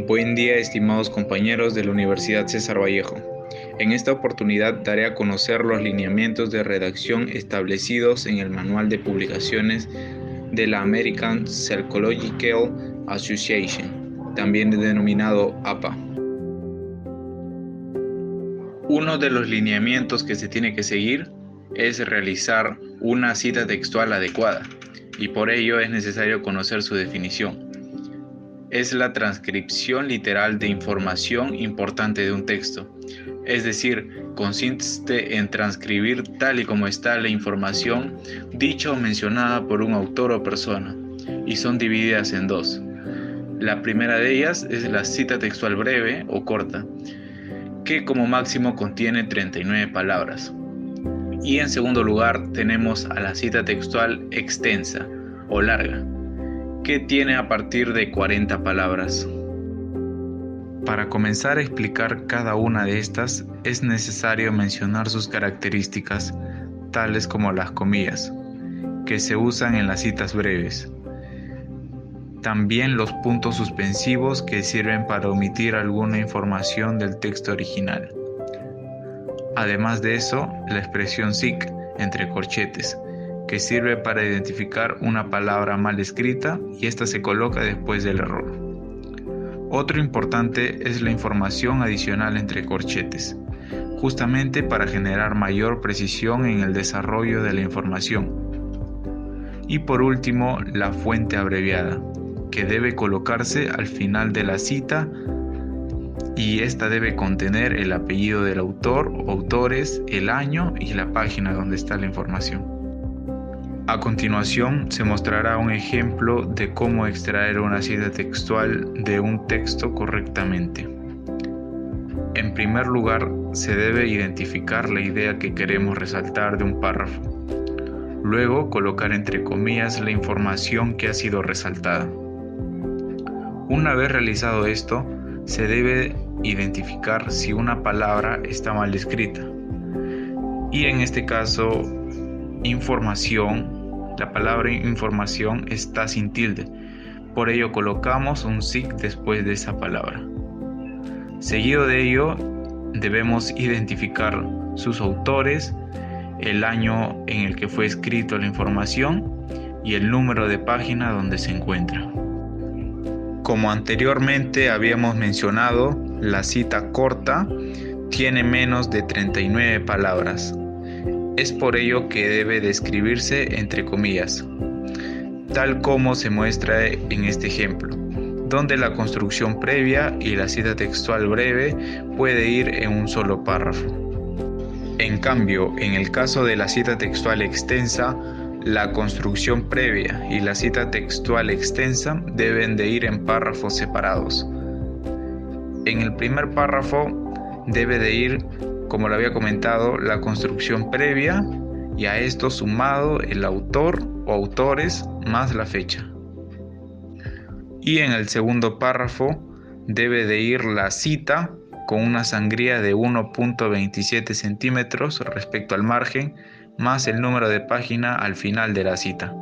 Buen día, estimados compañeros de la Universidad César Vallejo. En esta oportunidad daré a conocer los lineamientos de redacción establecidos en el Manual de Publicaciones de la American Psychological Association, también denominado APA. Uno de los lineamientos que se tiene que seguir es realizar una cita textual adecuada, y por ello es necesario conocer su definición. Es la transcripción literal de información importante de un texto, es decir, consiste en transcribir tal y como está la información dicha o mencionada por un autor o persona, y son divididas en dos. La primera de ellas es la cita textual breve o corta, que como máximo contiene 39 palabras. Y en segundo lugar tenemos a la cita textual extensa o larga, que tiene a partir de 40 palabras. Para comenzar a explicar cada una de estas, es necesario mencionar sus características, tales como las comillas, que se usan en las citas breves. También los puntos suspensivos, que sirven para omitir alguna información del texto original. Además de eso, la expresión sic, entre corchetes, que sirve para identificar una palabra mal escrita y esta se coloca después del error. Otro importante es la información adicional entre corchetes, justamente para generar mayor precisión en el desarrollo de la información. Y por último, la fuente abreviada, que debe colocarse al final de la cita y esta debe contener el apellido del autor o autores, el año y la página donde está la información. A continuación se mostrará un ejemplo de cómo extraer una cita textual de un texto correctamente. En primer lugar, se debe identificar la idea que queremos resaltar de un párrafo. Luego, colocar entre comillas la información que ha sido resaltada. Una vez realizado esto, se debe identificar si una palabra está mal escrita. Y en este caso, información, la palabra información está sin tilde, por ello colocamos un sic después de esa palabra. Seguido de ello, debemos identificar sus autores, el año en el que fue escrito la información y el número de página donde se encuentra. Como anteriormente habíamos mencionado, la cita corta tiene menos de 39 palabras. Es por ello que debe de escribirse entre comillas, tal como se muestra en este ejemplo, donde la construcción previa y la cita textual breve puede ir en un solo párrafo. En cambio, en el caso de la cita textual extensa, la construcción previa y la cita textual extensa deben de ir en párrafos separados. En el primer párrafo debe de ir, como lo había comentado, la construcción previa y a esto sumado el autor o autores más la fecha. Y en el segundo párrafo debe de ir la cita con una sangría de 1.27 centímetros respecto al margen, más el número de página al final de la cita.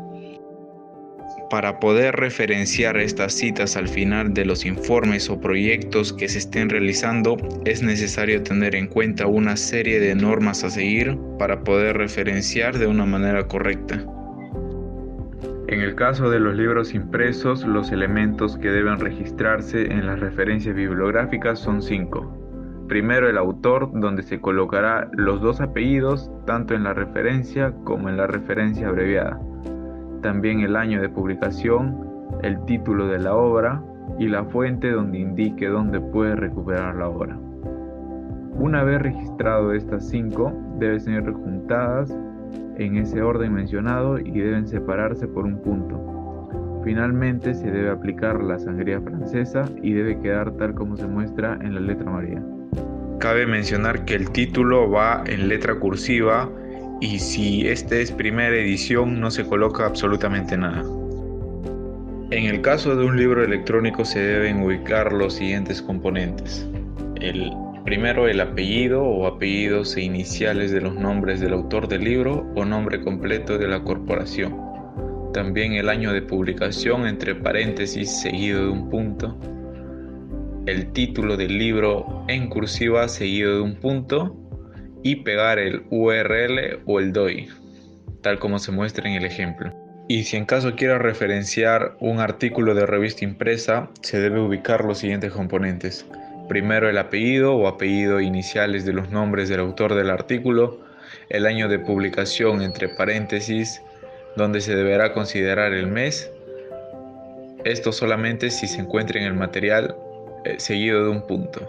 Para poder referenciar estas citas al final de los informes o proyectos que se estén realizando, es necesario tener en cuenta una serie de normas a seguir para poder referenciar de una manera correcta. En el caso de los libros impresos, los elementos que deben registrarse en las referencias bibliográficas son 5. Primero, el autor, donde se colocará los dos apellidos, tanto en la referencia como en la referencia abreviada. También el año de publicación, el título de la obra y la fuente donde indique dónde puede recuperar la obra. Una vez registrado estas 5, deben ser juntadas en ese orden mencionado y deben separarse por un punto. Finalmente se debe aplicar la sangría francesa y debe quedar tal como se muestra en la letra María. Cabe mencionar que el título va en letra cursiva y si este es primera edición no se coloca absolutamente nada. En el caso de un libro electrónico se deben ubicar los siguientes componentes. Primero, el apellido o apellidos e iniciales de los nombres del autor del libro o nombre completo de la corporación. También el año de publicación entre paréntesis seguido de un punto. el título del libro en cursiva seguido de un punto y pegar el URL o el DOI, tal como se muestra en el ejemplo. Y si en caso quiera referenciar un artículo de revista impresa, se debe ubicar los siguientes componentes. Primero, el apellido o apellido iniciales de los nombres del autor del artículo, el año de publicación entre paréntesis, donde se deberá considerar el mes. Esto solamente si se encuentra en el material seguido de un punto.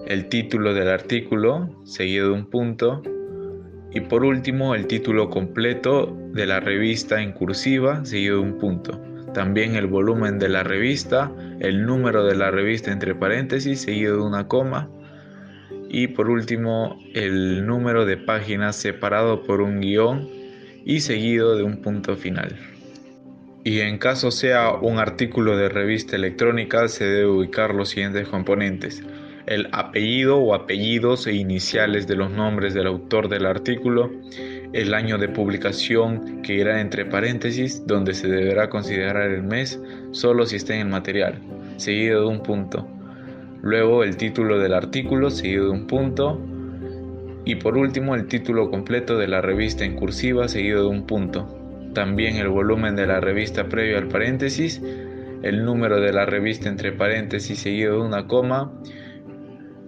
El título del artículo seguido de un punto. Y por último, el título completo de la revista en cursiva seguido de un punto. También el volumen de la revista, el número de la revista entre paréntesis seguido de una coma. Y por último, el número de páginas separado por un guión y seguido de un punto final. Y en caso sea un artículo de revista electrónica, se debe ubicar los siguientes componentes. El apellido o apellidos e iniciales de los nombres del autor del artículo, el año de publicación que irá entre paréntesis, donde se deberá considerar el mes solo si está en el material, seguido de un punto. Luego el título del artículo seguido de un punto. Y por último el título completo de la revista en cursiva seguido de un punto. También el volumen de la revista previo al paréntesis, el número de la revista entre paréntesis seguido de una coma,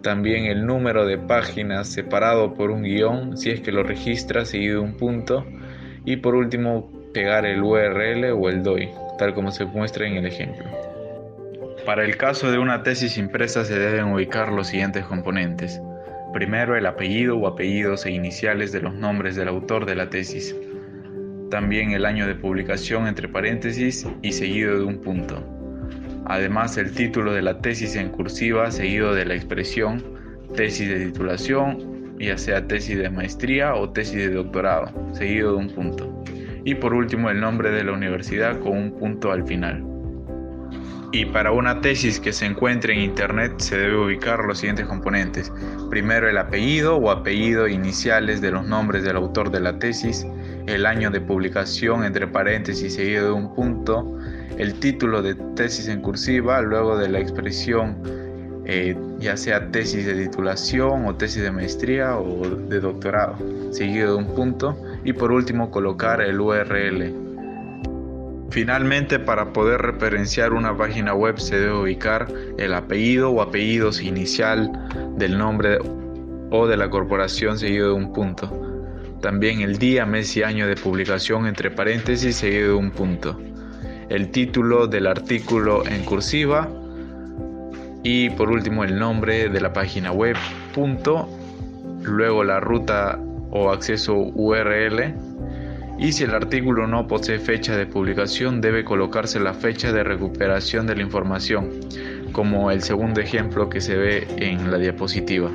también el número de páginas separado por un guión si es que lo registra seguido de un punto, y por último pegar el URL o el DOI, tal como se muestra en el ejemplo. Para el caso de una tesis impresa se deben ubicar los siguientes componentes. Primero, el apellido o apellidos e iniciales de los nombres del autor de la tesis. También el año de publicación entre paréntesis y seguido de un punto. Además, el título de la tesis en cursiva seguido de la expresión tesis de titulación, ya sea tesis de maestría o tesis de doctorado, seguido de un punto. Y por último, el nombre de la universidad con un punto al final. Y para una tesis que se encuentre en internet se debe ubicar los siguientes componentes. Primero, el apellido o apellido iniciales de los nombres del autor de la tesis, el año de publicación entre paréntesis seguido de un punto, el título de tesis en cursiva, luego de la expresión ya sea tesis de titulación o tesis de maestría o de doctorado, seguido de un punto, y por último colocar el URL. Finalmente, para poder referenciar una página web se debe ubicar el apellido o apellidos inicial del nombre o de la corporación seguido de un punto. También el día, mes y año de publicación entre paréntesis seguido de un punto. El título del artículo en cursiva y por último el nombre de la página web, punto, luego la ruta o acceso URL. Y si el artículo no posee fecha de publicación, debe colocarse la fecha de recuperación de la información, como el segundo ejemplo que se ve en la diapositiva.